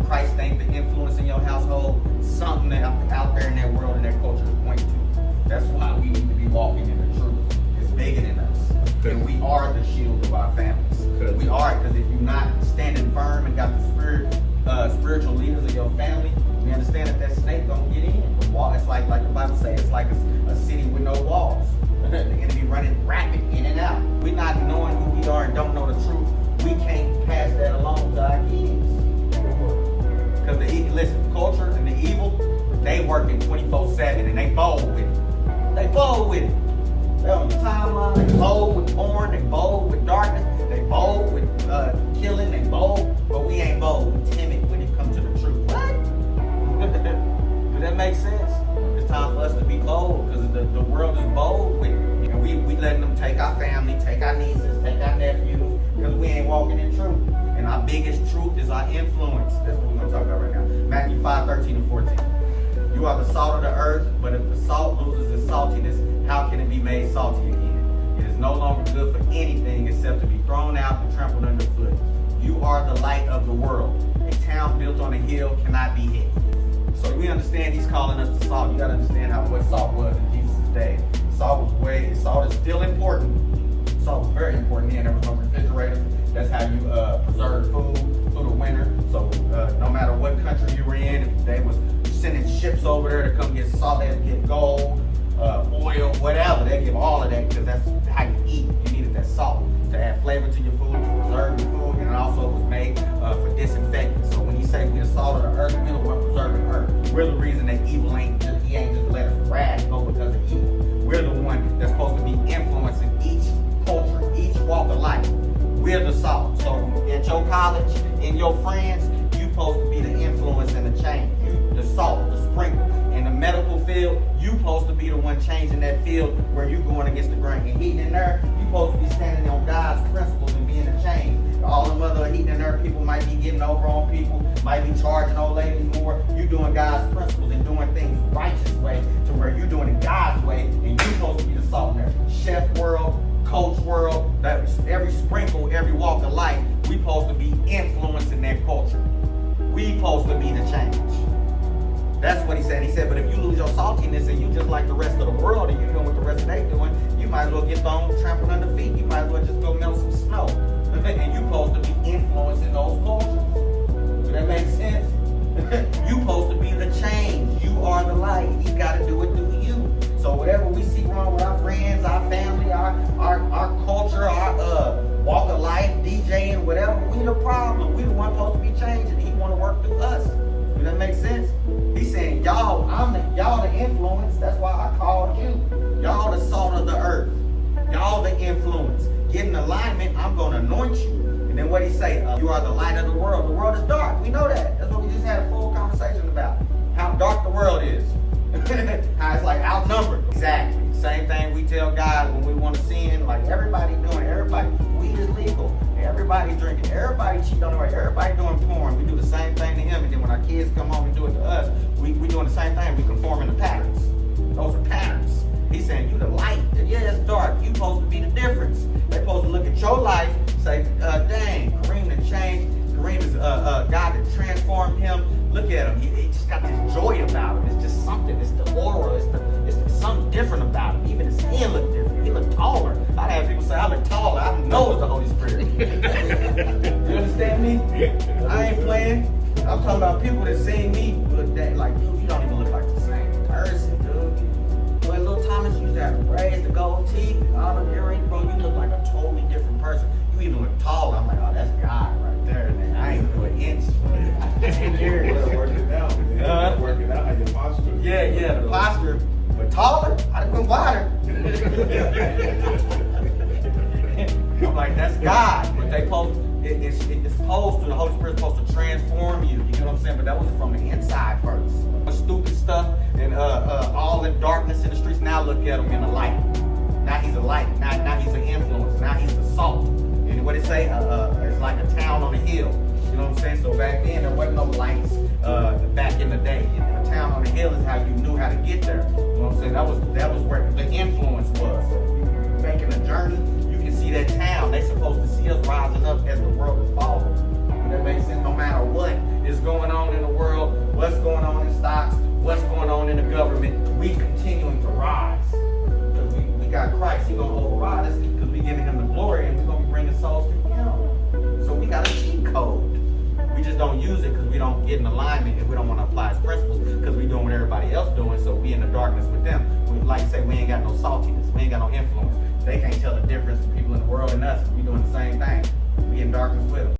Christ think the influence in your household, something out there in that world and that culture is pointing to. That's why we need to be walking in the truth. It's bigger than us. Okay. And we are the shield of our families. Okay. We are, because if you're not standing firm and got the spiritual leaders of your family, we understand that snake don't get in. It's like the Bible says, it's like a city with no walls. The enemy running rapid in and out. We're not knowing who we are and don't know the truth. We can't pass that along to our kids. Because listen, culture and the evil, they working 24/7 and they bold with it. They bold with it. They're on your timeline. They bold with porn. They bold with darkness. They bold with killing. They bold, but we ain't bold. We're timid when it comes to the truth. What? Does that make sense? It's time for us to be bold because the world is bold with it. And we letting them take our family, take our nieces, take our nephews, because we ain't walking in truth. And our biggest truth is our influence. That's what we're going to talk about right now. Matthew 5:13 and 14. You are the salt of the earth, but if the salt loses its saltiness, how can it be made salty again? It is no longer good for anything except to be thrown out and trampled underfoot. You are the light of the world. A town built on a hill cannot be hid. So we understand he's calling us to salt. You got to understand what salt was in Jesus' day. Salt is still important. Salt was very important then. There was no refrigerator. That's how you preserve food through the winter. So no matter what country you were in, if they was sending ships over there to come get salt, they'd get gold, oil, whatever. They give all of that because that's how you eat. You needed that salt to add flavor to your food, to preserve your food, and it also was made for disinfecting. So when you say we're the salt of the earth, we're the one preserving the earth. We're the reason that evil he ain't just let us rise go because of evil. We're the one that's supposed to be influencing each culture, each walk of life. We're the salt. So at your college, in your friends, you're supposed to be the influence and the change. You, the salt, the sprinkle. In the medical field, you're supposed to be the one changing that field where you're going against the grain. And heating in there, you're supposed to be standing on God's principles and being a change. All them other heating in there people might be getting over on people, might be charging old ladies more. You're doing God's principles and doing things righteous way to where you're doing it God's way, and you're supposed to be the salt in there. Chef world, coach world, every sprinkle, every walk of life, we supposed to be influencing that culture. We supposed to be the change. That's what he said. He said, but if you lose your saltiness and you just like the rest of the world and you doing what the rest of they doing, you might as well get thrown, trampled under feet. You might as well just go melt some snow. And you supposed to be influencing those cultures. Does that make sense? You supposed to be the change. You are the light. You got to do it through you. So whatever we see wrong with our friends, our family, our culture, our walk of life, DJing, whatever, we the problem. We the one supposed to be changing. He want to work through us. Does that make sense? He's saying, y'all the influence. That's why I called you. Y'all the salt of the earth. Y'all the influence. Get in alignment, I'm going to anoint you. And then what he say? You are the light of the world. The world is dark. We know that. That's what we just had a full conversation about. How dark the world is. How it's like outnumbered. Exactly. Same thing we tell God when we want to sin. Like everybody doing it. Everybody, weed is legal. Everybody drinking. Everybody cheating on the way. Everybody doing porn. We do the same thing to him. And then when our kids come home and do it to us, we doing the same thing. We conforming to patterns. Those are patterns. He's saying you the light. Yeah, it's dark. You supposed to be the difference. They supposed to look at your life, say, dang, Kareem done changed. Kareem is God that transformed him. Look at him. He just got this joy about him. It's just something. It's the aura. It's something different about him. Even his skin look different. He look taller. I have people say I look taller. I know it's the Holy Spirit. You understand me? I ain't playing. I'm talking about people that see me look like, dude, you don't even look like the same person, dude. When little Thomas used to have braids, the gold teeth, all the earrings, bro, you look like a totally different person. You even look taller. I'm like, oh, that's God right there, man. I ain't doing an inch. 10 years. Working out. Working out. Your posture. Yeah, the posture. But taller, I'd have been wider. I'm like, that's God. But they it's supposed to, the Holy Spirit's supposed to transform you. You know what I'm saying? But that was from the inside first. Stupid stuff and all the darkness in the streets. Now look at him in the light. Now he's a light. Now he's an influence. Now he's the salt. And what it say? It's like a town on a hill. You know what I'm saying? So back then there wasn't no lights. Back in the day, a town on a hill is how you knew how to get there. You know what I'm saying? That was where the influence was. So if you're making a journey, you can see that town. They're supposed to see us rising up as the world is falling. That makes sense. No matter what is going on in the government, we continuing to rise. Because we got Christ, He gonna override us because we giving Him the glory and we're gonna be bringing souls to Him. So we got a cheat code. We just don't use it because we don't get in alignment and we don't want to apply His principles because we doing what everybody else doing, so we in the darkness with them. We, like I say, we ain't got no saltiness, we ain't got no influence. They can't tell the difference between people in the world and us. We doing the same thing. We in darkness with them.